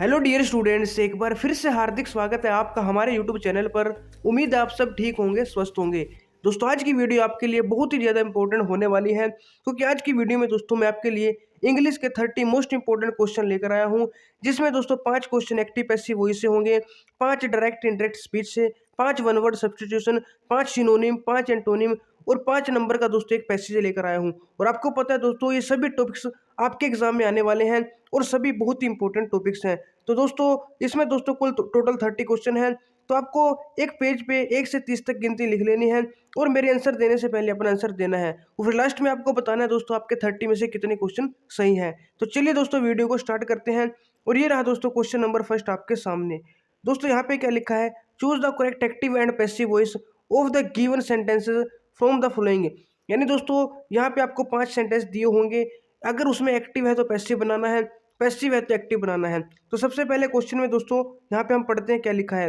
Hello dear students, एक बार फिर से हार्दिक स्वागत है आपका हमारे यूट्यूब चैनल पर। उम्मीद है आप सब ठीक होंगे, स्वस्थ होंगे। दोस्तों, आज की वीडियो आपके लिए बहुत ही ज़्यादा इंपॉर्टेंट होने वाली है, क्योंकि आज की वीडियो में दोस्तों मैं आपके लिए इंग्लिश के 30 मोस्ट इंपॉर्टेंट क्वेश्चन लेकर आया हूं, जिसमें दोस्तों 5 क्वेश्चन एक्टिव पैसिव वॉइस से होंगे, 5 डायरेक्ट इनडायरेक्ट स्पीच से, 5 one word substitution, 5 synonym, 5 antonym और 5 नंबर का दोस्तों एक पैसेज लेकर आया हूं। और आपको पता है दोस्तों, ये सभी टॉपिक्स आपके एग्जाम में आने वाले हैं और सभी बहुत ही इंपॉर्टेंट टॉपिक्स हैं। तो दोस्तों, इसमें दोस्तों कुल टोटल 30 क्वेश्चन हैं। तो आपको एक पेज पे 1 से 30 तक गिनती लिख लेनी है और मेरे आंसर देने से पहले अपना आंसर देना है, और फिर लास्ट में आपको बताना है दोस्तों आपके 30 में से कितने क्वेश्चन सही हैं। तो चलिए दोस्तों, वीडियो को स्टार्ट करते हैं। और ये रहा दोस्तों क्वेश्चन नंबर फर्स्ट आपके सामने। दोस्तों, यहाँ पे क्या लिखा है? Choose the correct active and passive voice of the given sentences from the following. यानी दोस्तों, यहाँ पे आपको 5 सेंटेंस दिए होंगे, अगर उसमें एक्टिव है तो पैसिव बनाना है, पैसिव है तो एक्टिव बनाना है। तो सबसे पहले क्वेश्चन में दोस्तों यहाँ पे हम पढ़ते हैं क्या लिखा है।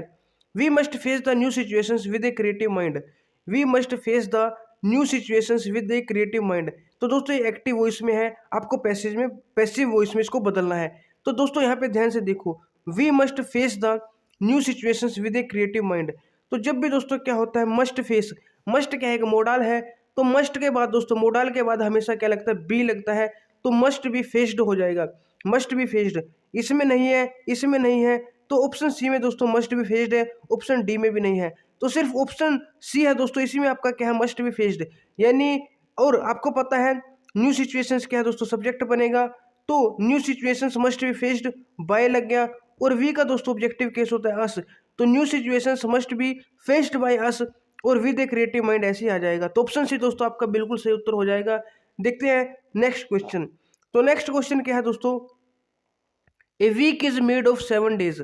We must face the new situations with a creative mind. We must face the new situations with a creative mind. तो दोस्तों ये एक्टिव वॉइस में है, आपको पैसिव वॉइस में इसको बदलना है। तो दोस्तों यहाँ पे ध्यान से देखो, we must face the new situations with a creative mind. तो जब भी दोस्तों क्या होता है, मस्ट फेस, मस्ट क्या है, एक मोडाल है। तो मस्ट के बाद दोस्तों, मोडाल के बाद हमेशा क्या लगता है, बी लगता है। तो मस्ट बी फेस्ड हो जाएगा, मस्ट बी फेस्ड। इसमें नहीं है, इसमें नहीं है, तो ऑप्शन सी में दोस्तों मस्ट बी फेस्ड है, ऑप्शन डी में भी नहीं है। तो सिर्फ ऑप्शन सी है दोस्तों, इसी में आपका क्या है, मस्ट बी फेस्ड। यानी, और आपको पता है न्यू सिचुएशंस क्या है दोस्तों, सब्जेक्ट बनेगा। तो new situations must be faced by लग गया, और वी का दोस्तों ऑब्जेक्टिव केस होता है अस। तो new situations must be faced by us और विद ए क्रिएटिव माइंड ऐसे ही आ जाएगा। तो ऑप्शन सी दोस्तों आपका बिल्कुल सही उत्तर हो जाएगा। देखते हैं नेक्स्ट क्वेश्चन। तो नेक्स्ट क्वेश्चन क्या है दोस्तों, a week is made of 7 days.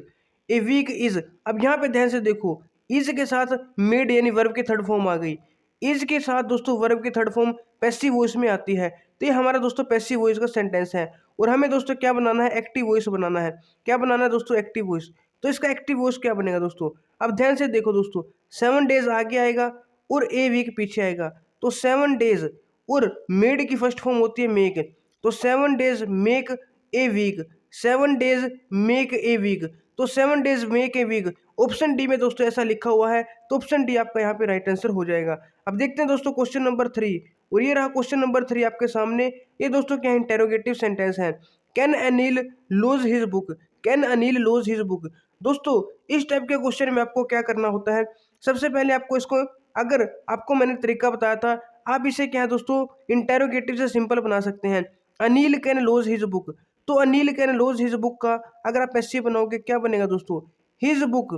A week is, अब यहाँ पे ध्यान से देखो, इज के साथ मेड यानी वर्ब की थर्ड फॉर्म आ गई। इज के साथ दोस्तों वर्ब की थर्ड फॉर्म पैसिव वॉइस में आती है। तो ये हमारा दोस्तों पैसिव वॉइस का सेंटेंस है, और हमें दोस्तों क्या बनाना है, एक्टिव वॉइस बनाना है। क्या बनाना है दोस्तों, एक्टिव वॉइस। तो इसका एक्टिव वॉइस क्या बनेगा दोस्तों, अब ध्यान से देखो दोस्तों, 7 डेज आगे आएगा और ए वीक पीछे आएगा। तो 7 डेज, और मेड की फर्स्ट फॉर्म होती है मेक। तो 7 days make a week, 7 days make a week. तो 7 days make a week, option D में दोस्तों ऐसा लिखा हुआ है। तो ऑप्शन डी आपका यहाँ पे राइट आंसर हो जाएगा। अब देखते हैं दोस्तों क्वेश्चन नंबर 3, और ये रहा क्वेश्चन नंबर 3 आपके सामने। ये दोस्तों क्या इंटेरोगेटिव सेंटेंस है। Can Anil loose his book. Can Anil loose his book. दोस्तों, इस टाइप के क्वेश्चन में आपको क्या करना होता है, सबसे पहले आपको इसको, अगर आपको मैंने तरीका बताया था, आप इसे क्या है दोस्तों इंटेरोगेटिव से सिंपल बना सकते हैं। Anil can lose his book. तो Anil can lose his book का अगर आप पैसिव बनाओगे क्या बनेगा दोस्तों, his book,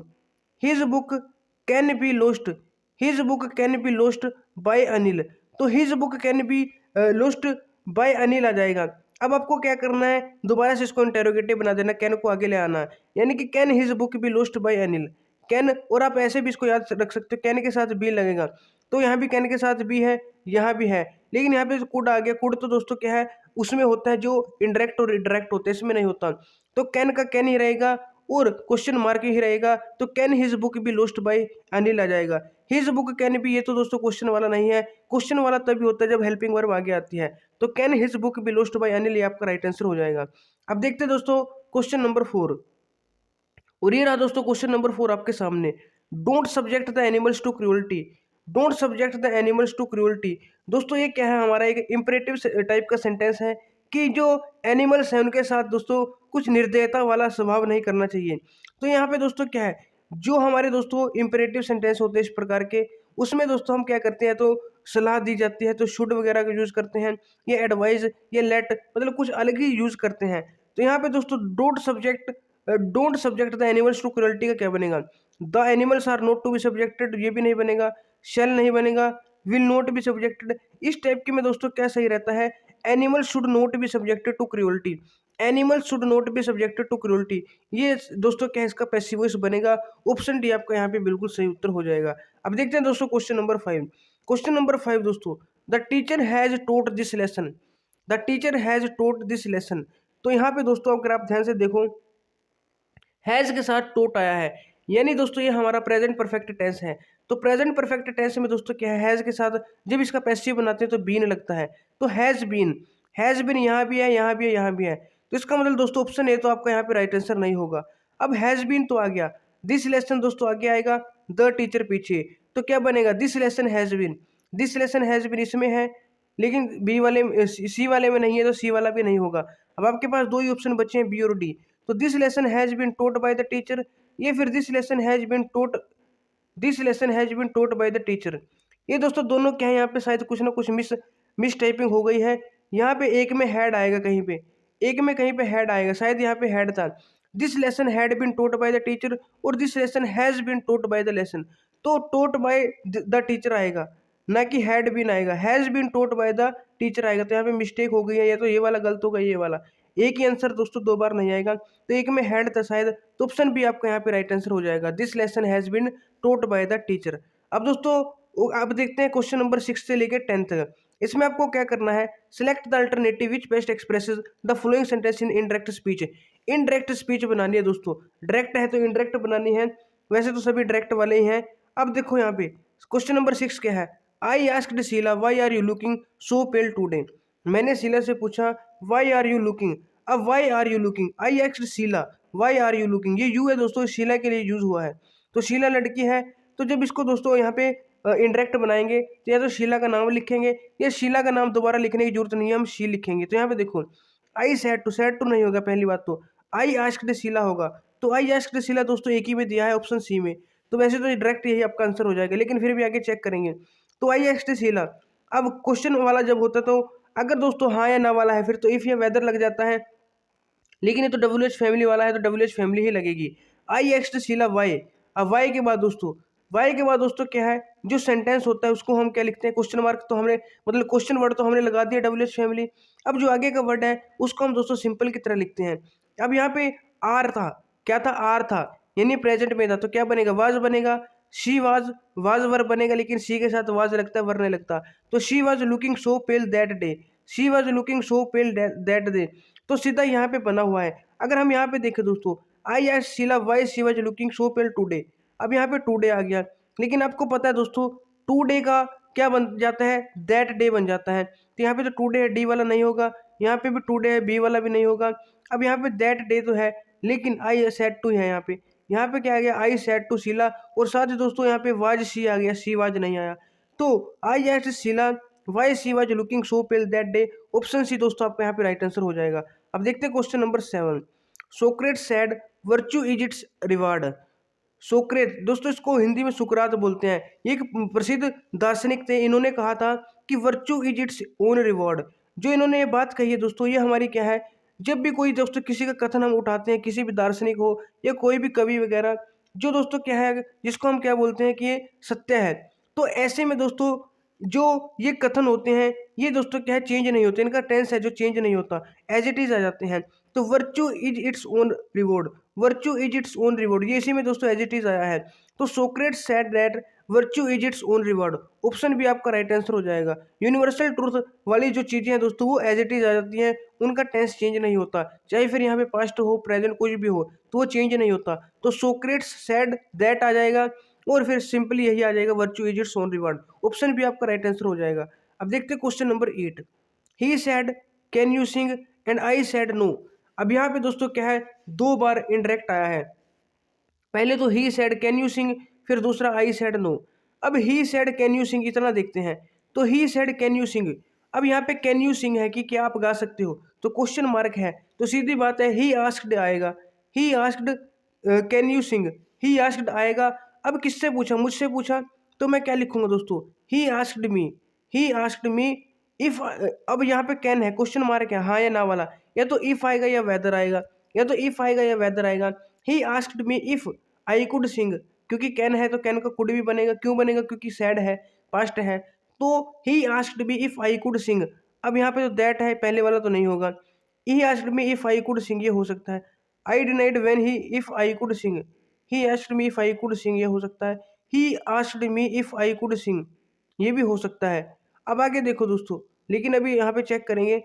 his book can be lost, his book can be lost by Anil. तो his book can be lost by Anil आ जाएगा। अब आपको क्या करना है, दोबारा से इसको इंटेरोगेटिव बना देना, कैन को आगे ले आना है, यानी कि can his book be lost by Anil. Can, और आप ऐसे भी इसको याद रख सकते हो, कैन के साथ बी लगेगा। तो यहाँ भी कैन के साथ बी है, यहाँ भी है, लेकिन यहाँ पे कुड आ गया। कुड तो दोस्तों क्या है, उसमें होता है जो इंडायरेक्ट और डायरेक्ट होते हैं, इसमें नहीं होता। तो कैन का कैन ही रहेगा और क्वेश्चन मार्क ही रहेगा। तो can his book be lost by Anil आ जाएगा। हिज बुक कैन बी, ये तो दोस्तों क्वेश्चन वाला नहीं है। क्वेश्चन वाला तभी होता है जब हेल्पिंग वर्ब आगे आती है। तो can his book be lost by Anil, ये आपका राइट आंसर हो जाएगा। अब देखते हैं दोस्तों क्वेश्चन नंबर 4, और ये रहा दोस्तों क्वेश्चन नंबर 4 आपके सामने। Don't subject the animals to cruelty. Don't subject the animals to cruelty. दोस्तों ये क्या है, हमारा एक इंपरेटिव टाइप का सेंटेंस है कि जो एनिमल्स हैं उनके साथ दोस्तों कुछ निर्दयता वाला स्वभाव नहीं करना चाहिए। तो यहाँ पे दोस्तों क्या है, जो हमारे दोस्तों इंपरेटिव सेंटेंस होते हैं इस प्रकार के, उसमें दोस्तों हम क्या करते हैं, तो सलाह दी जाती है तो शुड वगैरह का यूज़ करते हैं, या एडवाइज या लेट, मतलब कुछ अलग ही यूज़ करते हैं। तो यहाँ पे दोस्तों don't subject the animals to cruelty का क्या बनेगा, the animals are not to be subjected, ये भी नहीं बनेगा, शेल नहीं बनेगा, विल नॉट बी सब्जेक्टेड। इस टाइप के में दोस्तों क्या सही रहता है, animal should not be subjected to cruelty. Animal should not be subjected to cruelty, ये दोस्तों क्या है, इसका पैसिव वॉइस बनेगा। ऑप्शन डी आपका यहाँ पे बिल्कुल सही उत्तर हो जाएगा। अब देखते हैं दोस्तों क्वेश्चन नंबर 5। क्वेश्चन नंबर 5 दोस्तों, the teacher has taught this lesson. The teacher has taught this lesson. तो यहाँ पे दोस्तों अगर आप ध्यान से देखो, हैज़ के साथ टोट आया है, यानी दोस्तों ये हमारा प्रेजेंट परफेक्ट टेंस है। तो प्रेजेंट परफेक्ट टेंस में दोस्तों क्या है, हैज़ के साथ जब इसका पैसिव बनाते हैं तो बीन लगता है। तो हैज़ बीन, यहाँ भी है, यहाँ भी है, यहाँ भी है। तो इसका मतलब दोस्तों ऑप्शन ए तो आपका यहाँ पे राइट आंसर नहीं होगा। अब हैज़ बीन तो आ गया, दिस लेसन दोस्तों आगे आएगा द टीचर पीछे, तो क्या बनेगा this lesson has been. This lesson has been इसमें है, लेकिन बी वाले सी वाले में नहीं है, तो सी वाला भी नहीं होगा। अब आपके पास दो ही ऑप्शन बचे हैं, बी और डी। तो this lesson has been taught by the teacher, ये फिर this lesson has been taught, this lesson has been taught by the teacher. ये दोस्तों दोनों क्या है, यहाँ पे शायद कुछ ना कुछ मिस टाइपिंग हो गई है। यहाँ पे एक में हैड आएगा, कहीं पे एक में कहीं पे हैड आएगा, शायद यहाँ पे हैड था। This lesson had been taught by the teacher और this lesson has been taught by the lesson, तो टोट बाय द टीचर आएगा, ना कि हैड बीन आएगा। Has been taught by the teacher आएगा, तो यहाँ पे मिस्टेक हो गई है, या तो ये वाला गलत होगा, ये वाला। एक ही आंसर दोस्तों दो बार नहीं आएगा, तो एक में हैड था शायद, तो ऑप्शन भी आपका यहाँ पे राइट आंसर हो जाएगा, this lesson has been taught by the teacher. अब दोस्तों अब देखते हैं क्वेश्चन नंबर 6 से लेकर 10 तक। इसमें आपको क्या करना है, select the alternative which best expresses the following sentence in indirect speech. Indirect speech बनानी है दोस्तों, डायरेक्ट है तो इनडायरेक्ट बनानी है, वैसे तो सभी डायरेक्ट वाले ही हैं। अब देखो यहाँ पे क्वेश्चन नंबर 6 क्या है, I asked Sheela why are you looking so pale today. मैंने शीला से पूछा व्हाई आर यू लुकिंग। अब why are you looking, I asked Sheela why are you looking, ये यू है दोस्तों, शीला के लिए यूज हुआ है, तो शीला लड़की है। तो जब इसको दोस्तों यहाँ पे इंडायरेक्ट बनाएंगे, तो या तो शीला का नाम लिखेंगे, या शीला का नाम दोबारा लिखने की जरूरत नहीं है, हम शी लिखेंगे। तो यहाँ पे देखो आई सेड टू नहीं होगा, पहली बात तो आई आस्क्ड शीला होगा, तो आई आस्क्ड शीला दोस्तों एक ही में दिया है, ऑप्शन सी में, तो वैसे तो डायरेक्ट यही आपका आंसर हो जाएगा, लेकिन फिर भी आगे चेक करेंगे। तो आई आस्क्ड शीला, अब क्वेश्चन वाला जब होता है तो अगर दोस्तों हाँ या ना वाला है, फिर तो इफ या वेदर लग जाता है, लेकिन ये तो डब्ल्यू एच फैमिली वाला है, तो डब्ल्यू एच फैमिली ही लगेगी। आई आस्क्ड शीला वाई, अब वाई के बाद दोस्तों, वाई के बाद दोस्तों क्या है, जो सेंटेंस होता है उसको हम क्या लिखते हैं, क्वेश्चन मार्क, तो हमने मतलब क्वेश्चन वर्ड तो हमने लगा दिया डब्ल्यू एच फैमिली। अब जो आगे का वर्ड है उसको हम दोस्तों सिंपल की तरह लिखते हैं। अब यहाँ पे आर था, क्या था, आर था, यानी प्रेजेंट में था, तो क्या बनेगा, वाज बनेगा। शी वाज वर्ब बनेगा, लेकिन शी के साथ वाज लगता है, वर नहीं लगता, तो she was looking so pale that day, she was looking so pale that day, तो सीधा यहाँ पे बना हुआ है। अगर हम यहाँ पे देखें दोस्तों, आई एस Sheela why she was looking so pale today, अब यहाँ पे टुडे आ गया, लेकिन आपको पता है दोस्तों टुडे का क्या बन जाता है, दैट डे बन जाता है, तो यहाँ पे तो टुडे है, डी वाला नहीं होगा, यहाँ पे भी टुडे है, बी वाला भी नहीं होगा। अब यहाँ पे दैट डे तो है, लेकिन आई सेड टू है, यहाँ पे क्या आ गया, आई सेड टू शीला, और साथ ही दोस्तों यहाँ पे वाज शी आ गया, शी वाज नहीं आया, तो आई एस Sheela why she was looking so pale that day, option C दोस्तों आपका यहाँ पे राइट आंसर हो जाएगा। अब देखते हैं question number 7, Socrates said virtue is its reward. Socrates दोस्तों इसको हिंदी में सुकरात बोलते हैं, ये एक प्रसिद्ध दार्शनिक थे, इन्होंने कहा था कि virtue is its own reward. जो इन्होंने ये बात कही है दोस्तों, ये हमारी क्या है, जब भी कोई दोस्तों किसी का कथन हम उठाते हैं, किसी भी दार्शनिक हो या कोई भी कवि वगैरह, जो दोस्तों क्या है जिसको हम क्या बोलते हैं कि ये सत्य है, तो ऐसे में दोस्तों जो ये कथन होते हैं, ये दोस्तों क्या है, चेंज नहीं होते, इनका टेंस है जो चेंज नहीं होता, एज इट इज आ जाते हैं। तो virtue is its own reward, virtue is its own reward, ये इसी में दोस्तों एज इट इज आया है। तो Socrates said that virtue is its own reward, option B आपका राइट आंसर हो जाएगा। यूनिवर्सल ट्रूथ वाली जो चीजें हैं दोस्तों वो एज इट इज आ जाती हैं, उनका टेंस चेंज नहीं होता, चाहे फिर यहाँ पे पास्ट हो प्रेजेंट कुछ भी हो, तो वो चेंज नहीं होता। तो सोक्रेट्स सेड दैट आ जाएगा, और फिर सिंपली यही आ जाएगा virtue is its own reward, option B आपका राइट आंसर हो जाएगा। अब देखते हैं question number 8, he said can you sing and I said no. अब यहाँ पे दोस्तों क्या है, दो बार इनडायरेक्ट आया है, पहले तो ही सेड कैन यू सिंग, फिर दूसरा आई सेड नो। अब ही सेड कैन यू सिंग इतना देखते हैं, तो ही सेड कैन यू सिंग, अब यहाँ पे कैन यू सिंग है कि क्या आप गा सकते हो, तो क्वेश्चन मार्क है, तो सीधी बात है ही आस्क्ड आएगा, he asked can you Singh, he asked आएगा। अब किससे पूछा, मुझसे पूछा, तो मैं क्या लिखूंगा दोस्तों, ही asked me, he asked me if, अब यहाँ पे कैन है, क्वेश्चन मार्क है, हाँ या ना वाला, या तो इफ आएगा या वेदर आएगा, या तो इफ आएगा या वेदर आएगा। ही asked me if I could सिंग, क्योंकि कैन है तो कैन का कुड भी बनेगा, क्यों बनेगा, क्योंकि सैड है, पास्ट है, तो ही asked me if I could सिंग। अब यहाँ पे तो दैट है, पहले वाला तो नहीं होगा, he asked me if I could sing ये हो सकता है, I denied when he if I could sing, he asked me if I could sing ये हो सकता है, he asked me if I could sing ये भी हो सकता है। अब आगे देखो दोस्तों, लेकिन अभी यहाँ पे चेक करेंगे,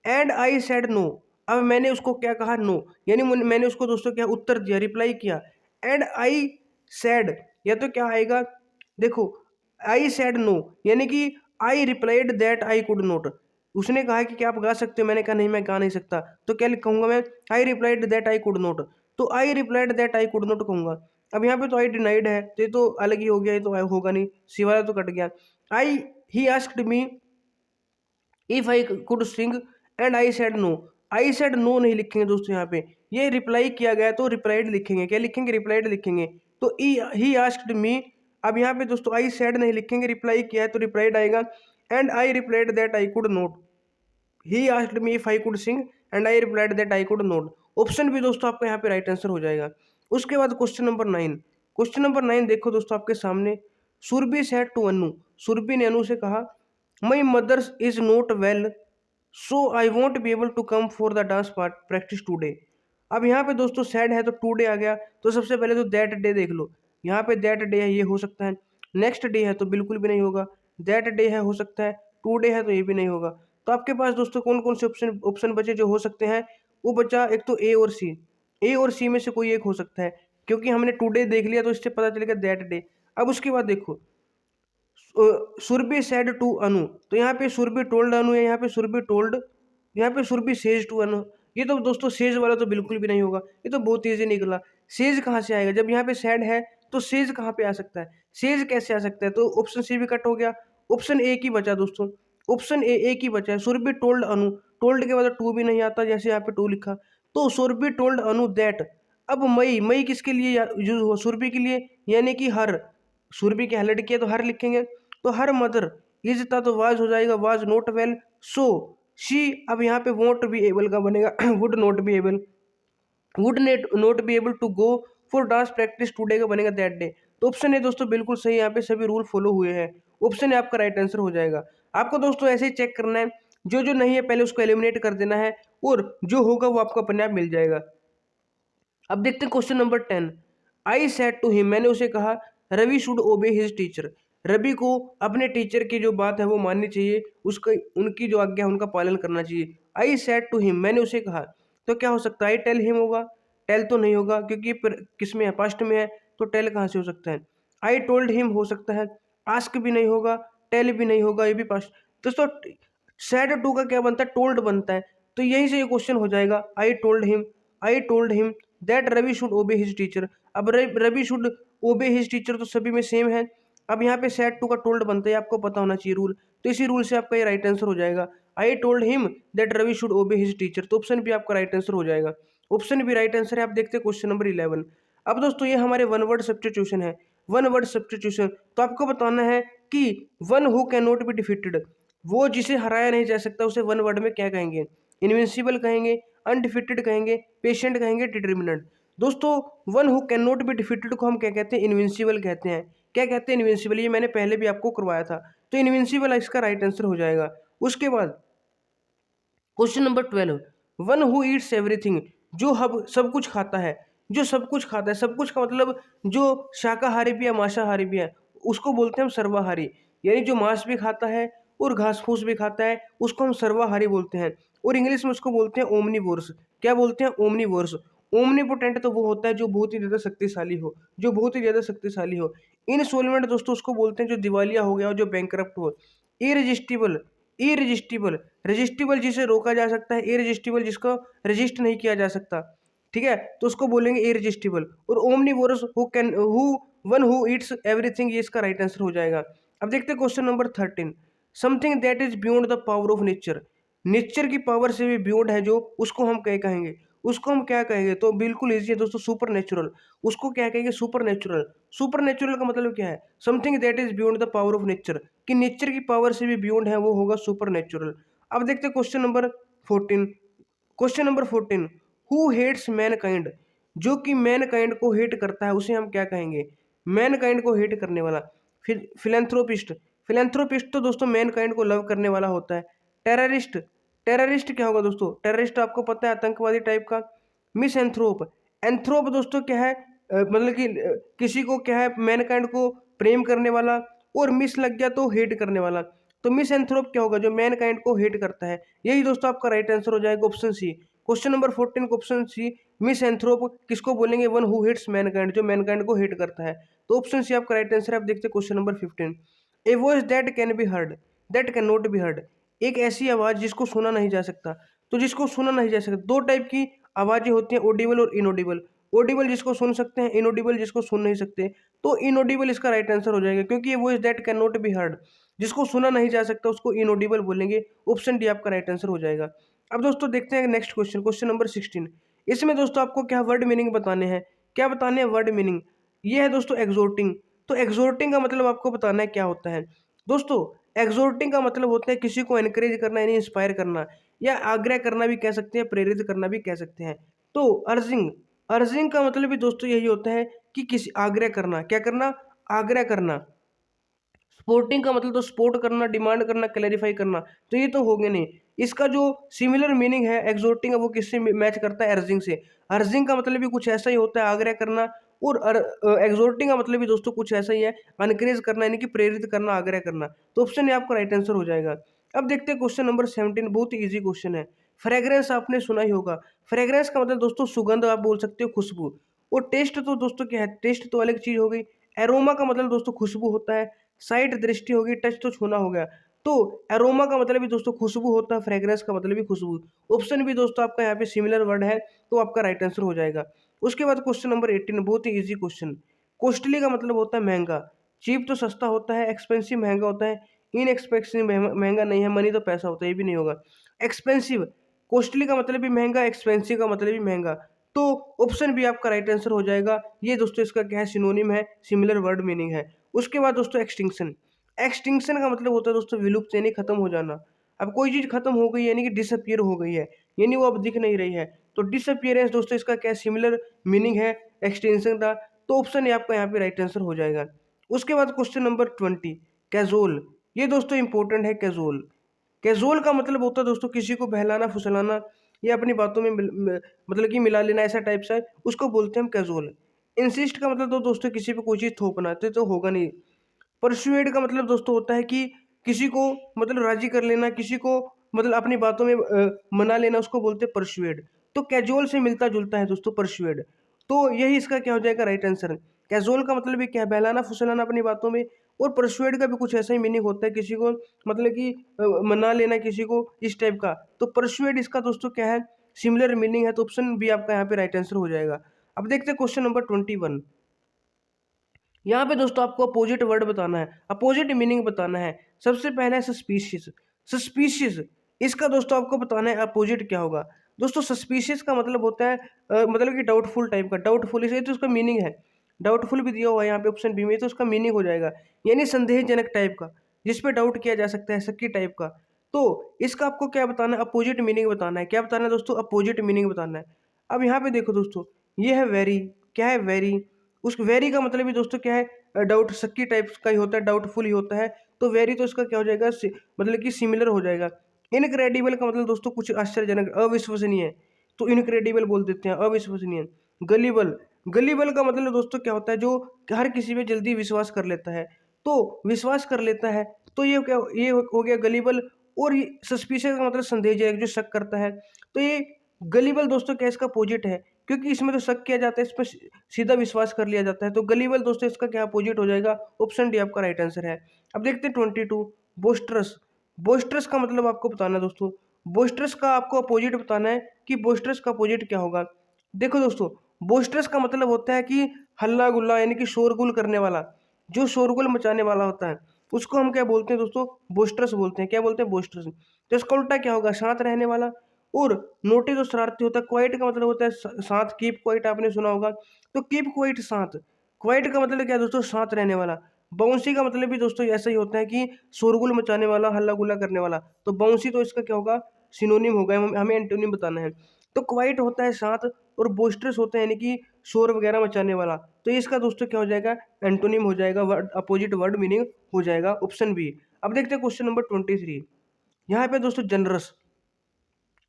एंड आई सेड नो, अब मैंने उसको क्या कहा, नो, यानी मैंने उसको दोस्तों क्या उत्तर दिया, रिप्लाई किया। एंड आई सेड, या तो क्या आएगा, देखो आई सेड नो, यानी कि आई replied that I could not, उसने कहा कि क्या आप गा सकते हो, मैंने कहा नहीं मैं गा नहीं सकता, तो क्या लिखूंगा मैं, I replied that I could not, तो I replied that I could not कहूंगा। अब यहाँ पे तो आई डिनाइड है, तो ये तो अलग ही हो गया, ये तो होगा नहीं, सी वाला तो कट गया। I he asked me if I could sing and I said no, I said no नहीं लिखेंगे दोस्तों, यहाँ पे ये रिप्लाई किया गया तो रिप्लाइड लिखेंगे, क्या लिखेंगे, रिप्लाइड लिखेंगे। तो ही आस्क्ड मी, अब यहाँ पे दोस्तों आई सेड नहीं लिखेंगे, रिप्लाई किया है तो रिप्लाइड आएगा, and I replied that I could not, he asked me if I could sing and I replied that I could not. Option भी दोस्तों आपका यहाँ पे राइट आंसर हो जाएगा। उसके बाद क्वेश्चन नंबर 9, क्वेश्चन नंबर 9 देखो दोस्तों आपके सामने, सुरभि सेड टू अनु, सुरभि ने अनु से कहा my mother's is not well so I won't be able to come for the dance part practice today. अब यहाँ पे दोस्तों सैड है तो टूडे आ गया, तो सबसे पहले तो दैट डे देख लो, यहाँ पे दैट डे है ये हो सकता है, नेक्स्ट डे है तो बिल्कुल भी नहीं होगा, दैट डे है हो सकता है, टूडे है तो ये भी नहीं होगा। तो आपके पास दोस्तों कौन कौन से ऑप्शन ऑप्शन बचे जो हो सकते हैं, वो बचा एक तो ए और सी, ए और सी में से कोई एक हो सकता है, क्योंकि हमने टूडे देख लिया तो इससे पता चलेगा दैट डे। अब उसके बाद देखो सुरभि सेड टू अनु, तो यहाँ पे सुरभि टोल्ड अनु है, यहाँ पे सुरभि टोल्ड, यहाँ पे सुरभि सेज टू अनु, ये तो दोस्तों सेज वाला तो बिल्कुल भी नहीं होगा, ये तो बहुत ईजी निकला। सेज कहाँ से आएगा, जब यहाँ पे सैड है तो सेज कहाँ पे आ सकता है, सेज कैसे आ सकता है, तो ऑप्शन सी भी कट हो गया, ऑप्शन ए की बचा दोस्तों, ऑप्शन ए की बचा है, सुरभि टोल्ड अनु, टोल्ड के बाद टू भी नहीं आता, जैसे यहाँ पे टू लिखा, तो सुरभि टोल्ड अनु दैट। अब मई, मई किसके लिए यूज हुआ, सुरभि के लिए, यानी कि हर, सुरभि की लड़की है तो हर लिखेंगे, तो हर मदर इज था तो वाज हो जाएगा, was not well so she, अब यहाँ पे वोंट बी एबल का बनेगा would not be able, would not be able to go for dance practice today का बनेगा दैट डे। तो ऑप्शन है दोस्तों बिल्कुल सही, यहाँ पे सभी रूल फॉलो हुए हैं, ऑप्शन है आपका राइट आंसर हो जाएगा। आपको दोस्तों ऐसे ही चेक करना है, जो जो नहीं है पहले उसको एलिमिनेट कर देना है, और जो होगा वो आपको अपने आप मिल जाएगा। अब देखते हैं question number 10, I said to him, मैंने उसे कहा Ravi should obey his teacher, Ravi को अपने टीचर की जो बात है वो माननी चाहिए, उसका उनकी जो आज्ञा है उनका पालन करना चाहिए। आई सेड टू हिम, मैंने उसे कहा, तो क्या हो सकता है, आई टेल हिम होगा, टेल तो नहीं होगा क्योंकि किस में है, पास्ट में है, तो टेल कहाँ से हो सकता है, आई टोल्ड हिम हो सकता है, आस्क भी नहीं होगा, टेल भी नहीं होगा, ये भी पास्ट। दोस्तों सेड टू का क्या बनता है, टोल्ड बनता है, तो यहीं से ये क्वेश्चन हो जाएगा, I told him, I told him that Ravi should obey his teacher. अब Ravi should obey his teacher तो सभी में सेम है, अब यहाँ पे सेड टू का टोल्ड बनता है, आपको पता होना चाहिए रूल, तो इसी रूल से आपका ये राइट आंसर हो जाएगा, I told him that Ravi should obey his teacher, तो ऑप्शन भी आपका राइट आंसर हो जाएगा, ऑप्शन भी राइट आंसर है। आप देखते हैं क्वेश्चन नंबर 11। अब दोस्तों ये हमारे वन वर्ड सब्स्टिट्यूशन है, वन वर्ड सब्स्टिट्यूशन, तो आपको बताना है कि one who can not be defeated, वो जिसे हराया नहीं जा सकता उसे वन वर्ड में क्या कहेंगे, इनविंसिबल कहेंगे, अनडिफीटेड कहेंगे, पेशेंट कहेंगे, डिटर्मिनेंट। दोस्तों one who can not be defeated को हम क्या कहते हैं, इनविंसिबल कहते हैं, क्या कहते हैं, इनविंसिबल, ये मैंने पहले भी आपको करवाया था, तो इनविंसिबल इसका राइट आंसर हो जाएगा। उसके बाद question number 12, one who Yeats everything, जो हब सब कुछ खाता है, जो सब कुछ खाता है, सब कुछ का मतलब जो शाकाहारी भी है मांसाहारी भी है, उसको बोलते हैं हम सर्वाहारी, यानी जो मांस भी खाता है और घास फूस भी खाता है उसको हम सर्वाहारी बोलते हैं, और इंग्लिश में उसको बोलते हैं ओमनीवोर्स। क्या बोलते हैं, ओमनीवोर्स। ओमनीपोटेंट तो वो होता है जो बहुत ही ज़्यादा शक्तिशाली हो, जो बहुत ही ज़्यादा शक्तिशाली हो। इनसोल्वेंट दोस्तों उसको बोलते हैं जो दिवालिया हो गया हो, जो बैंकरप्ट हो। इररेजिस्टिबल, इररेजिस्टिबल, रेजिस्टिबल जिसे रोका जा सकता है, इररेजिस्टिबल जिसको रेजिस्ट नहीं किया जा सकता, ठीक है, तो उसको बोलेंगे इररेजिस्टिबल। और omnivorous who one who Yeats everything, ये इसका राइट आंसर हो जाएगा। अब देखते हैं question number 13, something that is beyond the power of nature, nature की पावर से भी बियॉन्ड है जो, उसको हम क्या कहेंगे, उसको हम क्या कहेंगे, तो बिल्कुल इजी है दोस्तों, सुपर नेचुरल, उसको क्या कहेंगे, सुपर नेचुरल। सुपर नेचुरल का मतलब क्या है, something that is beyond the power of nature, कि नेचर की पावर से भी बियॉन्ड है वो होगा सुपर नेचुरल। अब देखते हैं question number 14, question number 14, who hates mankind, जो कि मैनकाइंड को हेट करता है उसे हम क्या कहेंगे, मैनकाइंड को हेट करने वाला। फिर फिलेंथ्रोपिस्ट, फिलेंथ्रोपिस्ट तो दोस्तों मैनकाइंड को लव करने वाला होता है। टेररिस्ट, टेररिस्ट क्या होगा दोस्तों, टेररिस्ट आपको पता है आतंकवादी टाइप का। मिस एंथ्रोप, एंथ्रोप दोस्तों क्या है, मतलब कि किसी को क्या है, मैनकाइंड को प्रेम करने वाला, और मिस लग गया तो हेट करने वाला, तो मिस एंथ्रोप क्या होगा, जो मैनकाइंड को हेट करता है। यही दोस्तों आपका राइट आंसर हो जाएगा option C, question number 14 option C, misanthrope किसको बोलेंगे, वन हु हेट्स मैनकाइंड, जो मैनकाइंड को हेट करता है, तो ऑप्शन सी आपका राइट आंसर है। आप देखते हैं question number 15, a voice that can be heard that can not be heard, एक ऐसी आवाज़ जिसको सुना नहीं जा सकता। तो जिसको सुना नहीं जा सकता, 2 टाइप की आवाज़ें होती हैं, ऑडिबल और इनऑडिबल। ऑडिबल जिसको सुन सकते हैं, इनऑडिबल जिसको सुन नहीं सकते। तो इनऑडिबल इसका राइट आंसर हो जाएगा, क्योंकि ये voice that can not be heard, जिसको सुना नहीं जा सकता उसको इनऑडिबल बोलेंगे। ऑप्शन डी आपका राइट आंसर हो जाएगा। अब दोस्तों देखते हैं नेक्स्ट क्वेश्चन, क्वेश्चन नंबर 16। इसमें दोस्तों आपको क्या वर्ड मीनिंग बताने हैं। क्या बताने हैं वर्ड मीनिंग। ये है दोस्तों एक्सोर्टिंग। तो एक्सोर्टिंग का मतलब आपको बताना है क्या होता है। दोस्तों एक्सोर्टिंग का मतलब होता है किसी को एनकरेज करना, यानी इंस्पायर करना, या आग्रह करना भी कह सकते हैं, प्रेरित करना भी कह सकते हैं। तो अर्जिंग, अर्जिंग का मतलब भी दोस्तों यही होता है कि किसी आग्रह करना, क्या करना, आग्रह करना। सपोर्टिंग का मतलब तो सपोर्ट करना, डिमांड करना, क्लैरिफाई करना। तो ये तो हो गया नहीं। इसका जो सिमिलर मीनिंग है एक्सोर्टिंग, वो किससे मैच करता है, अर्जिंग से। अर्जिंग का मतलब भी कुछ ऐसा ही होता है, आग्रह करना। और एक्सोर्टिंग का मतलब भी दोस्तों कुछ ऐसा ही है, अनकरेज करना, यानी कि प्रेरित करना, आग्रह करना। तो ऑप्शन ए आपका राइट आंसर हो जाएगा। अब देखते हैं क्वेश्चन नंबर 17, बहुत ही ईजी क्वेश्चन है। फ्रेग्रेंस आपने सुना ही होगा। फ्रेग्रेंस का मतलब दोस्तों सुगंध, आप बोल सकते हो खुशबू। और टेस्ट तो दोस्तों क्या है, टेस्ट तो अलग चीज हो गई। एरोमा का मतलब दोस्तों खुशबू होता है। साइट दृष्टि होगी, टच तो छूना हो गया। तो एरोमा का मतलब भी दोस्तों खुशबू होता है, फ्रेग्रेंस का मतलब भी खुशबू। ऑप्शन भी दोस्तों आपका यहाँ पे सिमिलर वर्ड है, तो आपका राइट आंसर हो जाएगा। उसके बाद क्वेश्चन नंबर 18, बहुत ही इजी क्वेश्चन। कॉस्टली का मतलब होता है महंगा। चीप तो सस्ता होता है, एक्सपेंसिव महंगा होता है, इनएक्सपेंसिव महंगा नहीं है, मनी तो पैसा होता है, ये भी नहीं होगा। एक्सपेंसिव, कॉस्टली का मतलब भी महंगा, एक्सपेंसिव का मतलब भी महंगा। तो ऑप्शन भी आपका राइट आंसर हो जाएगा। ये दोस्तों इसका क्या है, सिनोनिम है, सिमिलर वर्ड मीनिंग है। उसके बाद दोस्तों एक्सटिंक्शन। एक्सटिंक्शन का मतलब होता है दोस्तों विलुप्त, यानी खत्म हो जाना। अब कोई चीज खत्म हो गई यानी कि डिसअपियर हो गई है, यानी वो अब दिख नहीं रही है। तो डिसअपियरेंस दोस्तों इसका क्या सिमिलर मीनिंग है एक्सटेंशन का। तो ऑप्शन आपका यहाँ पे राइट आंसर हो जाएगा। उसके बाद क्वेश्चन नंबर 20, कैजुअल। ये दोस्तों इंपॉर्टेंट है, कैजुअल। कैजुअल का मतलब होता है दोस्तों किसी को बहलाना, फुसलाना, या अपनी बातों में मतलब कि मिला लेना, ऐसा टाइप सा है, उसको बोलते हैं हम कैजुअल। इंसिस्ट का मतलब तो दोस्तों किसी पे कोई चीज़ थोपना, तो होगा नहीं। परसुएड का मतलब दोस्तों होता है कि किसी को मतलब राजी कर लेना, किसी को मतलब अपनी बातों में मना लेना, उसको बोलते हैं परसुएड। तो कैजुअल से मिलता जुलता है दोस्तों परसुएड। तो यही इसका क्या हो जाएगा, राइट आंसर। कैजुअल का मतलब भी क्या है, बहलाना फुसलाना अपनी बातों में। और परसुएड का भी कुछ ऐसा ही मीनिंग होता है, किसी को मतलब कि मना लेना किसी को, इस टाइप का। तो परसुएड इसका दोस्तों क्या है, सिमिलर मीनिंग है। तो ऑप्शन भी आपका यहाँ पे राइट आंसर हो जाएगा। अब देखते हैं क्वेश्चन नंबर 21। यहाँ पे दोस्तों आपको अपोजिट वर्ड बताना है, अपोजिट मीनिंग बताना है। सबसे पहला है सस्पिशियस। सस्पिशियस, इसका दोस्तों आपको बताना है अपोजिट क्या होगा। दोस्तों सस्पिशियस का मतलब होता है मतलब कि डाउटफुल टाइप का, डाउटफुल, इसे तो उसका मीनिंग है। डाउटफुल भी दिया हुआ है यहाँ पे ऑप्शन बी में, तो उसका मीनिंग हो जाएगा यानी संदेहजनक टाइप का, जिसपे डाउट किया जा सकता है, शक्की टाइप का। तो इसका आपको क्या बताना है, अपोजिट मीनिंग बताना है। क्या बताना है दोस्तों, अपोजिट मीनिंग बताना है। अब यहाँ पे देखो दोस्तों, ये है वेरी। क्या है, वेरी। उस वेरी का मतलब भी दोस्तों क्या है, डाउट, शक्की टाइप का ही होता है, डाउटफुल ही होता है। तो वेरी तो इसका क्या हो जाएगा, मतलब कि सिमिलर हो जाएगा। इनक्रेडिबल का मतलब दोस्तों कुछ आश्चर्यजनक, अविश्वसनीय। तो इनक्रेडिबल बोल देते हैं, अविश्वसनीय। गलीबल, गलीबल का मतलब दोस्तों क्या होता है, जो हर किसी पे जल्दी विश्वास कर लेता है। तो विश्वास कर लेता है, तो ये क्या, ये हो गया गलीबल। और ये सस्पिशियस का मतलब संदेहजनक, जो शक करता है। तो ये गलीबल दोस्तों क्या इसका अपोजिट है, क्योंकि इसमें तो शक किया जाता है, इस पर सीधा विश्वास कर लिया जाता है। तो गलीबल दोस्तों इसका क्या अपोजिट हो जाएगा, ऑप्शन डी आपका राइट आंसर है। अब देखते हैं 22, बोस्टरस। बोस्टरस का मतलब आपको बताना है दोस्तों। बोस्टरस का आपको अपोजिट बताना है कि बोस्टरस का अपोजिट क्या होगा। देखो दोस्तों, बोस्टरस का मतलब होता है कि हल्ला गुल्ला, यानी कि शोरगुल करने वाला, जो शोरगुल मचाने वाला होता है, उसको हम क्या बोलते हैं दोस्तों, बोस्टरस बोलते हैं। क्या बोलते हैं, बोस्टरस। तो इसका उल्टा क्या होगा, शांत रहने वाला। और नोटी तो शरारती होता है। क्वाइट का मतलब होता है शांत, कीप क्वाइट आपने सुना होगा। तो कीप क्वाइट, शांत। क्वाइट का मतलब क्या है दोस्तों, शांत रहने वाला। बाउंसी का मतलब भी दोस्तों ऐसा ही होता है कि शोरगुल मचाने वाला, हल्ला गुल्ला करने वाला। तो बाउंसी तो इसका क्या होगा, सिनोनिम होगा, हमें एंटोनिम बताना है। तो क्वाइट होता है शांत, और बोस्टरस होता है यानी कि शोर वगैरह मचाने वाला। तो इसका दोस्तों क्या हो जाएगा, एंटोनिम हो जाएगा, वर्ड अपोजिट वर्ड मीनिंग हो जाएगा, ऑप्शन बी। अब देखते हैं क्वेश्चन नंबर 23। यहाँ पे दोस्तों जनरस।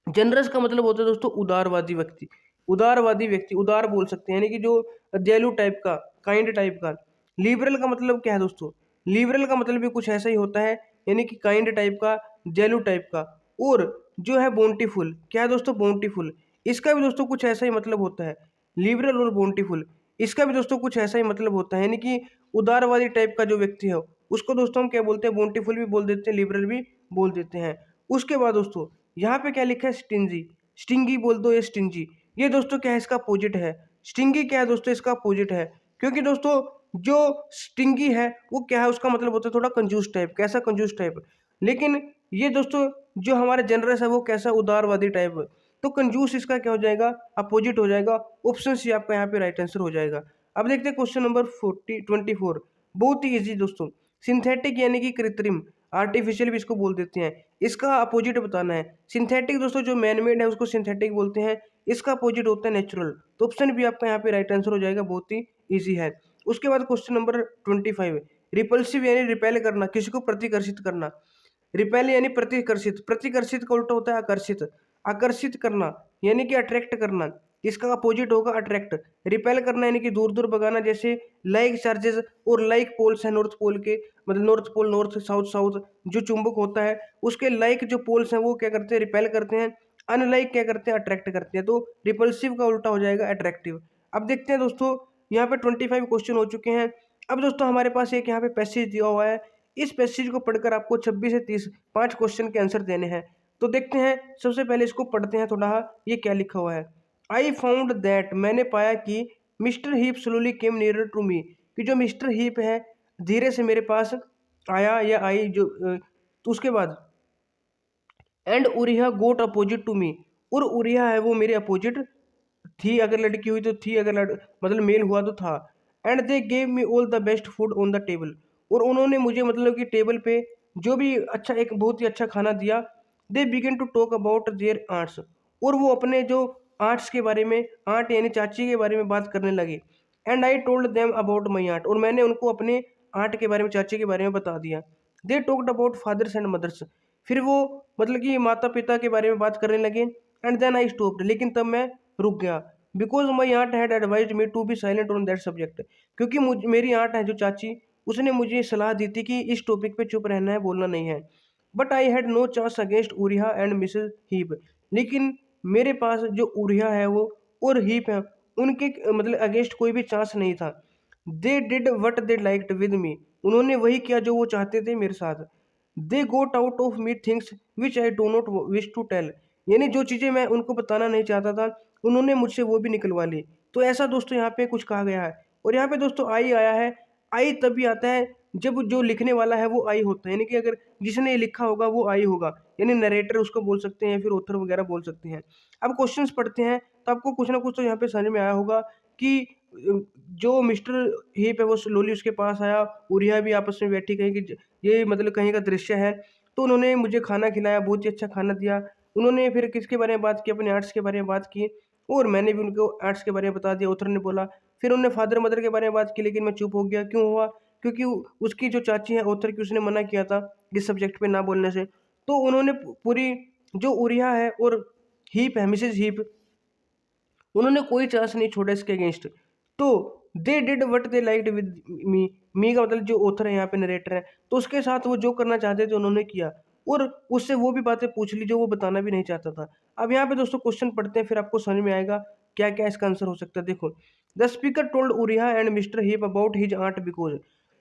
जनरस का मतलब होता है दोस्तों उदारवादी व्यक्ति। उदारवादी व्यक्ति, उदार बोल सकते हैं, यानी कि जो दयालु टाइप का, काइंड टाइप का। लिबरल का मतलब क्या है दोस्तों, लिबरल का मतलब भी कुछ ऐसा ही होता है, यानी कि काइंड टाइप का, दयालु टाइप का। और जो है बोंटीफुल, क्या है दोस्तों, बोंटीफुल। इसका भी दोस्तों कुछ ऐसा ही मतलब होता है, लिबरल और बोंटीफुल। इसका भी दोस्तों कुछ ऐसा ही मतलब होता है, यानी कि उदारवादी टाइप का जो व्यक्ति है, उसको दोस्तों हम क्या बोलते हैं, बोंटीफुल भी बोल देते हैं, लिबरल भी बोल देते हैं। उसके बाद दोस्तों यहाँ पे क्या लिखा है, स्टिंजी, स्टिंगी बोल दो या स्टिंजी, ये दोस्तों क्या है, इसका अपोजिट है। स्टिंगी क्या है दोस्तों, इसका अपोजिट है, क्योंकि दोस्तों जो स्टिंगी है वो क्या है, उसका मतलब होता है थोड़ा कंजूस टाइप, कैसा कंजूस टाइप। लेकिन ये दोस्तों जो हमारा जनरस है वो कैसा, उदारवादी टाइप। तो कंजूस इसका क्या हो जाएगा, अपोजिट हो जाएगा। ऑप्शन सी आपका यहाँ पे राइट आंसर हो जाएगा। अब देखते हैं क्वेश्चन नंबर 24। बहुत ही इजी दोस्तों। सिंथेटिक यानी कि कृत्रिम, आर्टिफिशियल भी इसको बोल देते हैं, इसका अपोजिट बताना है। सिंथेटिक दोस्तों जो मैनमेड है उसको सिंथेटिक बोलते हैं, इसका अपोजिट होता है नेचुरल। तो ऑप्शन भी आपका यहाँ पे राइट आंसर हो जाएगा, बहुत ही ईजी है। उसके बाद क्वेश्चन नंबर 25, रिपल्सिव यानी रिपेल करना, किसी को प्रतिकर्षित करना। रिपेल यानी प्रतिकर्षित, प्रतिकर्षित का उल्टा होता है आकर्षित। आकर्षित करना यानी कि अट्रैक्ट करना, इसका अपोजिट होगा अट्रैक्ट। रिपेल करना यानी कि दूर दूर भगाना, जैसे लाइक चार्जेस और लाइक पोल्स है नॉर्थ पोल के, मतलब north pole north, south south, जो चुंबक होता है उसके लाइक जो पोल्स हैं वो क्या करते हैं, रिपेल करते हैं। अनलाइक क्या करते हैं, अट्रैक्ट करते हैं। तो रिपल्सिव का उल्टा हो जाएगा अट्रैक्टिव। अब देखते हैं दोस्तों, यहाँ पे 25 क्वेश्चन हो चुके हैं। अब दोस्तों हमारे पास एक यहाँ पे पैसेज दिया हुआ है, इस पैसेज को पढ़कर आपको 26 से 30 5 क्वेश्चन के आंसर देने हैं। तो देखते हैं, सबसे पहले इसको पढ़ते हैं थोड़ा, ये क्या लिखा हुआ है। आई फाउंड दैट, मैंने पाया कि mister Heep slowly came nearer to me, कि जो मिस्टर हीप है धीरे से मेरे पास आया या आई, जो तो उसके बाद and Uriah got opposite to me, और उरिया है वो मेरे अपोजिट थी, अगर लड़की हुई तो थी, अगर मतलब मेल हुआ तो था। And they gave me all the best food on the table, और उन्होंने मुझे मतलब कि टेबल पे जो भी अच्छा, एक बहुत ही अच्छा खाना दिया। They began to talk about their arts, और वो अपने जो आर्ट्स के बारे में, आर्ट यानी चाची के बारे में बात करने लगे। And I told them about my art, और मैंने उनको अपने आर्ट के बारे में, चाची के बारे में बता दिया। They talked about fathers and mothers, फिर वो मतलब कि माता पिता के बारे में बात करने लगे। एंड देन आई स्टॉप्ड, लेकिन तब मैं रुक गया। Because my aunt had advise me to be silent on that subject, क्योंकि मेरी आंट है जो चाची, उसने मुझे सलाह दी थी कि इस टॉपिक पे चुप रहना है, बोलना नहीं है। But I had no chance against Uriah and Mrs Heep, लेकिन मेरे पास जो उरिया है वो और हीप है, उनके मतलब अगेंस्ट कोई भी चांस नहीं था। They did what they liked with me, उन्होंने वही किया जो वो चाहते थे मेरे साथ। They got out of me things which I do not wish to tell, यानी जो चीज़ें मैं उनको बताना नहीं चाहता था उन्होंने मुझसे वो भी निकलवा ली। तो ऐसा दोस्तों यहाँ पे कुछ कहा गया है। और यहाँ पे दोस्तों आई आया है, आई तभी आता है जब जो लिखने वाला है वो आई होता है, यानी कि अगर जिसने ये लिखा होगा वो आई होगा, यानी नरेटर उसको बोल सकते हैं, फिर ऑथर वगैरह बोल सकते हैं। अब क्वेश्चंस पढ़ते हैं तो आपको कुछ ना कुछ तो यहाँ पे समझ में आया होगा कि जो मिस्टर हीप है वो स्लोली उसके पास आया, उरिया भी आपस में बैठी, कहीं कि ये मतलब कहीं का दृश्य है। तो उन्होंने मुझे खाना खिलाया, बहुत ही अच्छा खाना दिया। उन्होंने फिर किसके बारे में बात की, अपने आर्ट्स के बारे में बात की, और मैंने भी उनको आर्ट्स के बारे में बता दिया, ऑथर ने बोला। फिर उन्होंने फादर मदर के बारे में बात की, लेकिन मैं चुप हो गया। क्यों हुआ, क्योंकि उसकी जो चाची है ऑथर की, उसने मना किया था इस सब्जेक्ट पे ना बोलने से। तो उन्होंने पूरी, जो उरिया है और हीप है, मिसेज हीप, उन्होंने कोई चांस नहीं छोड़ा इसके अगेंस्ट। तो they did what they liked with me, me का मतलब जो ऑथर है यहाँ पे, नरेटर है, तो उसके साथ वो जो करना चाहते थे उन्होंने किया, और उससे वो भी बातें पूछ ली जो वो बताना भी नहीं चाहता था। अब यहाँ पे दोस्तों क्वेश्चन पढ़ते हैं, फिर आपको समझ में आएगा क्या क्या इसका आंसर हो सकता है। देखो, the speaker told urea and mister heap about his art because,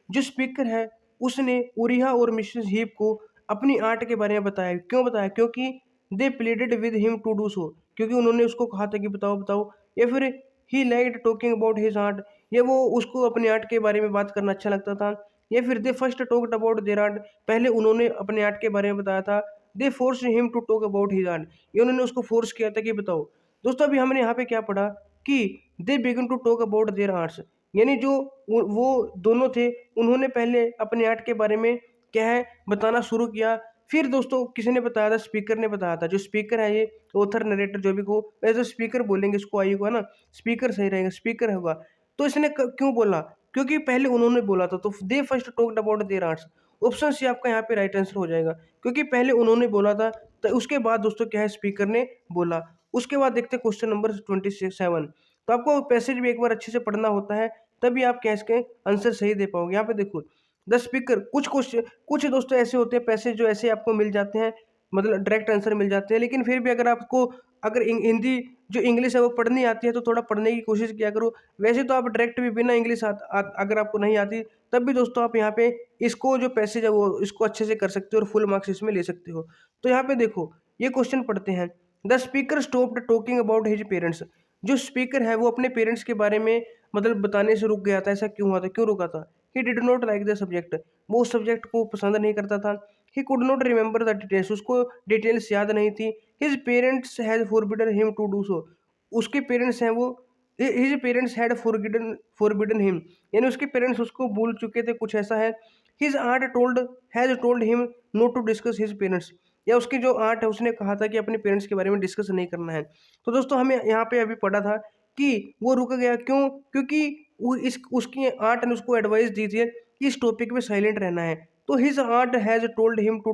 जो स्पीकर है उसने उरिया और मिसेस हीप को अपनी आर्ट के बारे में बताया। क्यों बताया, क्योंकि they pleaded with him to do so, क्योंकि उन्होंने उसको कहा था कि बताओ बताओ, या फिर he liked talking about his art, या वो उसको अपने आर्ट के बारे में बात करना अच्छा लगता था। या फिर they first talked about their art, पहले उन्होंने अपने आर्ट के बारे में बताया था। They force him to talk about his art, ये उन्होंने उसको फोर्स किया था कि बताओ। दोस्तों अभी हमने यहाँ पे क्या पढ़ा कि they began to talk about their arts, यानी जो वो दोनों थे उन्होंने पहले अपने आर्ट के बारे में क्या है बताना शुरू किया। फिर दोस्तों किसी ने बताया था, स्पीकर ने बताया था। जो स्पीकर है ये ऑथर नरेटर जो भी को, वैसे तो स्पीकर बोलेंगे इसको, आई को है ना, स्पीकर सही रहेगा, स्पीकर होगा। तो इसने क्यों बोला, क्योंकि पहले उन्होंने बोला था। तो they first talked about their arts, option C आपका यहाँ पे राइट आंसर हो जाएगा, क्योंकि पहले उन्होंने बोला था तो उसके बाद दोस्तों क्या है, स्पीकर ने बोला। उसके बाद देखते हैं क्वेश्चन नंबर 27। तो आपको पैसेज भी एक बार अच्छे से पढ़ना होता है, तभी आप क्या इसके आंसर सही दे पाओगे। यहाँ पे देखो, द स्पीकर, कुछ क्वेश्चन, कुछ दोस्तों ऐसे होते हैं पैसेज जो ऐसे आपको मिल जाते हैं, मतलब डायरेक्ट आंसर मिल जाते हैं, लेकिन फिर भी अगर आपको, अगर हिंदी जो इंग्लिश है वो पढ़नी आती है तो थोड़ा पढ़ने की कोशिश किया करो। वैसे तो आप डायरेक्ट भी बिना इंग्लिश अगर आपको नहीं आती तब भी दोस्तों आप यहाँ पे इसको जो पैसेज है वो इसको अच्छे से कर सकते हो और फुल मार्क्स इसमें ले सकते हो। तो यहाँ पे देखो ये क्वेश्चन पढ़ते हैं। The speaker stopped talking about his parents. जो स्पीकर है वो अपने पेरेंट्स के बारे में मतलब बताने से रुक गया था। ऐसा क्यों हुआ था, क्यों रुका था? He did not like the subject. वो उस सब्जेक्ट को पसंद नहीं करता था। He could not remember the details. उसको डिटेल्स याद नहीं थी। His parents has forbidden him to do so. उसके पेरेंट्स हैं वो his parents had forbidden him, यानी उसके पेरेंट्स उसको भूल चुके थे, कुछ ऐसा है। His aunt has told him not to discuss his parents. या उसकी जो आंट है उसने कहा था कि अपने पेरेंट्स के बारे में डिस्कस नहीं करना है। तो दोस्तों हमें यहाँ पे अभी पढ़ा था कि वो रुक गया, क्यों? क्योंकि वो उसकी आंट ने उसको एडवाइस दी थी कि इस टॉपिक पे साइलेंट रहना है। तो his aunt has told him to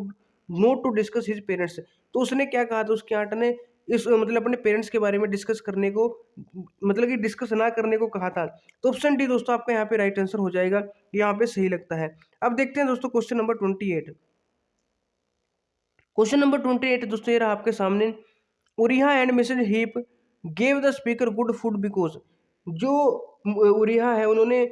not to discuss his parents. तो उसने क्या कहा था, उसकी आंट ने इस मतलब अपने पेरेंट्स के बारे में डिस्कस करने को, मतलब कि डिस्कस ना करने को कहा था। तो ऑप्शन डी दोस्तों आपका यहाँ पे राइट आंसर हो जाएगा, यहाँ पे सही लगता है। अब देखते हैं दोस्तों क्वेश्चन नंबर 28। क्वेश्चन नंबर 28 दोस्तों ये रहा आपके सामने। Uriah and Mrs Heep gave the speaker good food because. जो उरिहा है उन्होंने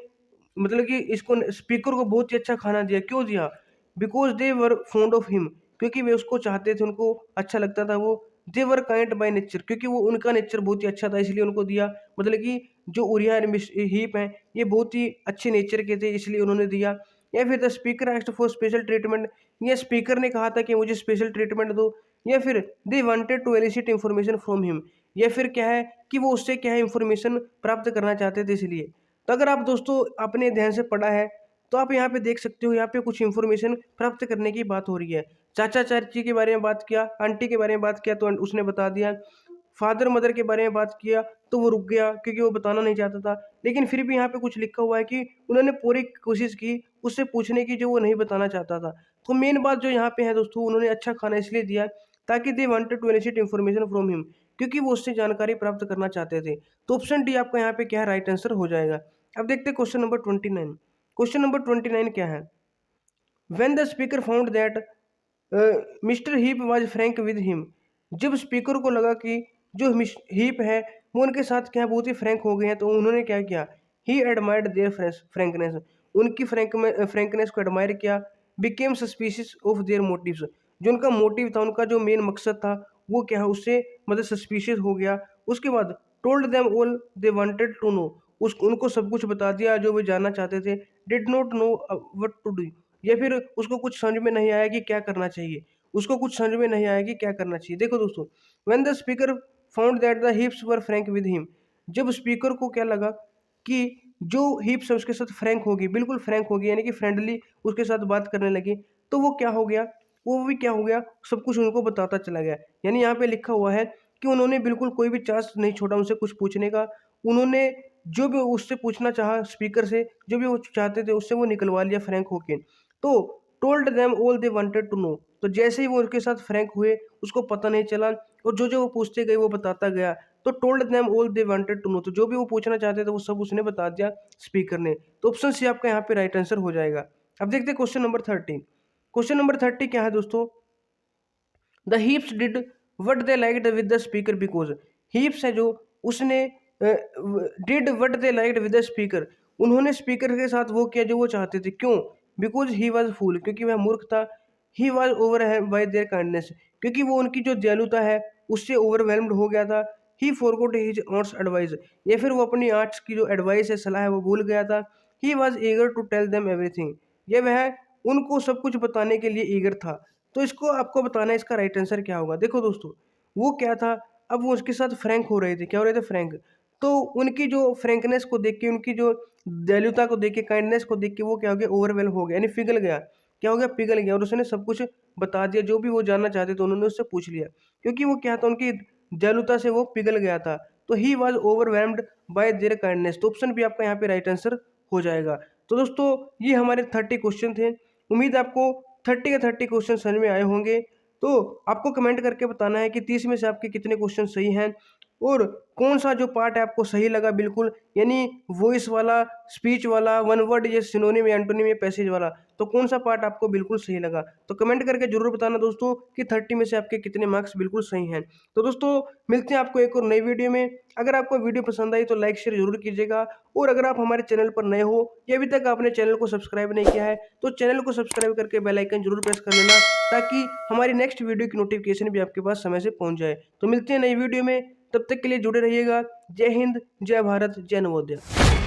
मतलब कि इसको स्पीकर को बहुत ही अच्छा खाना दिया। क्यों दिया? Because they were fond of him. क्योंकि वे उसको चाहते थे, उनको अच्छा लगता था वो। दे वर काइंड बाय नेचर। क्योंकि वो उनका नेचर बहुत ही अच्छा था इसलिए उनको दिया। मतलब कि जो उरिहा एंड हीप हैं ये बहुत ही अच्छे नेचर के थे इसलिए उन्होंने दिया। या फिर the speaker asked for special treatment. ये स्पीकर ने कहा था कि मुझे स्पेशल ट्रीटमेंट दो। या फिर they wanted to elicit information from him. या फिर क्या है कि वो उससे क्या है इंफॉर्मेशन प्राप्त करना चाहते थे इसलिए। तो अगर आप दोस्तों अपने ध्यान से पढ़ा है तो आप यहाँ पे देख सकते हो, यहाँ पे कुछ इंफॉर्मेशन प्राप्त करने की बात हो रही है। चाचा चाची के बारे में बात किया, आंटी के बारे में बात किया तो उसने बता दिया। फादर मदर के बारे में बात किया तो वो रुक गया क्योंकि वो बताना नहीं चाहता था। लेकिन फिर भी यहाँ पे कुछ लिखा हुआ है कि उन्होंने पूरी कोशिश की उससे पूछने की जो वो नहीं बताना चाहता था। तो मेन बात जो यहाँ पे है दोस्तों, उन्होंने अच्छा खाना इसलिए दिया ताकि they wanted to elicit information from him, क्योंकि वो उससे जानकारी प्राप्त करना चाहते थे। तो ऑप्शन डी आपका यहाँ पे क्या है, राइट आंसर हो जाएगा। अब देखते हैं क्वेश्चन नंबर 29। क्वेश्चन नंबर 29 क्या है? When the speaker found that mister heap was Frank with him. जब स्पीकर को लगा कि जो हीप है वो उनके साथ क्या बहुत ही फ्रैंक हो गए हैं तो उन्होंने क्या किया? He admired their frankness. उनकी फ्रैंकनेस को एडमायर किया। Became suspicious of their motives. जो उनका मोटिव था, उनका जो मेन मकसद था वो क्या है, उससे मतलब सस्पिशियस हो गया। उसके बाद told them all they wanted to know. उनको सब कुछ बता दिया जो वे जानना चाहते थे। Did not know what to do. या फिर उसको कुछ समझ में नहीं आया कि क्या करना चाहिए। उसको कुछ समझ में नहीं आया कि क्या करना चाहिए। देखो दोस्तों, when the speaker found that the हिप्स were Frank with him. जब स्पीकर को क्या लगा कि जो हिप्स है उसके साथ फ्रैंक होगी, बिल्कुल फ्रैंक होगी, यानी कि फ्रेंडली उसके साथ बात करने लगी, तो वो क्या हो गया, वो भी क्या हो गया, सब कुछ उनको बताता चला गया। यानी यहाँ पे लिखा हुआ है कि उन्होंने बिल्कुल कोई भी चांस नहीं छोड़ा उनसे कुछ पूछने का। उन्होंने जो भी उससे पूछना चाहा स्पीकर से, जो भी वो चाहते थे उससे वो निकलवा लिया फ्रैंक होके। तो told them all they wanted to know. तो जैसे ही वो उनके साथ फ्रैंक हुए उसको पता नहीं चला और जो जो वो पूछते गए वो बताता गया। तो told them all they wanted to know, तो जो भी वो पूछना चाहते थे वो सब उसने बता दिया स्पीकर ने। तो ऑप्शन सी आपका यहाँ पे राइट आंसर हो जाएगा। अब देखते हैं क्वेश्चन नंबर 30। क्वेश्चन नंबर 30 क्या है दोस्तों? The heaps did what they liked with the speaker because. Heaps है जो उसने did what they liked with the speaker. उन्होंने स्पीकर के साथ वो किया जो वो चाहते थे। क्यों? बिकॉज ही वॉज फूल, क्योंकि वह मूर्ख था। He was over by there kindness, क्योंकि वो उनकी जो दयालुता है उससे ओवरवेलम्ड हो गया था। ही फॉरगॉट हिज ऑट्स एडवाइस, या फिर वो अपनी आर्ट्स की जो एडवाइस है, सलाह है, वो भूल गया था। He was eager to tell them everything, ये वह उनको सब कुछ बताने के लिए ईगर था। तो इसको आपको बताना है इसका राइट आंसर क्या होगा। देखो दोस्तों, वो क्या था, अब वो उसके साथ फ्रैंक हो रहे थे। क्या हो रहे थे? फ्रैंक। तो उनकी जो फ्रैंकनेस को देख के, उनकी जो दयालुता को देख के, काइंडनेस को देख के वो क्या हो गया? ओवरवेल हो गया, यानी पिघल गया। क्या हो गया? पिघल गया। और उसने सब कुछ बता दिया, जो भी वो जानना चाहते थे उन्होंने उससे पूछ लिया, क्योंकि वो क्या था, उनकी दयालुता से वो पिघल गया था। तो he was overwhelmed bye there kindness. तो ऑप्शन भी आपका यहाँ पे राइट आंसर हो जाएगा। तो दोस्तों ये हमारे 30 क्वेश्चन थे। उम्मीद है आपको 30 के 30 क्वेश्चन समझ में आए होंगे। तो आपको कमेंट करके बताना है कि 30 में से आपके कितने क्वेश्चन सही हैं। और कौन सा जो पार्ट है आपको सही लगा बिल्कुल, यानी वॉइस वाला, स्पीच वाला, वन वर्ड या सिनोनिम या एंटोनिम या पैसेज वाला, तो कौन सा पार्ट आपको बिल्कुल सही लगा। तो कमेंट करके जरूर बताना दोस्तों कि 30 में से आपके कितने मार्क्स बिल्कुल सही हैं। तो दोस्तों मिलते हैं आपको एक और नई वीडियो में। अगर आपको वीडियो पसंद आई तो लाइक शेयर जरूर कीजिएगा, और अगर आप हमारे चैनल पर नए हो या अभी तक आपने चैनल को सब्सक्राइब नहीं किया है तो चैनल को सब्सक्राइब करके बेल आइकन जरूर प्रेस कर लेना, ताकि हमारी नेक्स्ट वीडियो की नोटिफिकेशन भी आपके पास समय से पहुंच जाए। तो मिलते हैं नई वीडियो में, तब तक के लिए जुड़े रहिएगा। जय हिंद, जय भारत, जय नवोदय।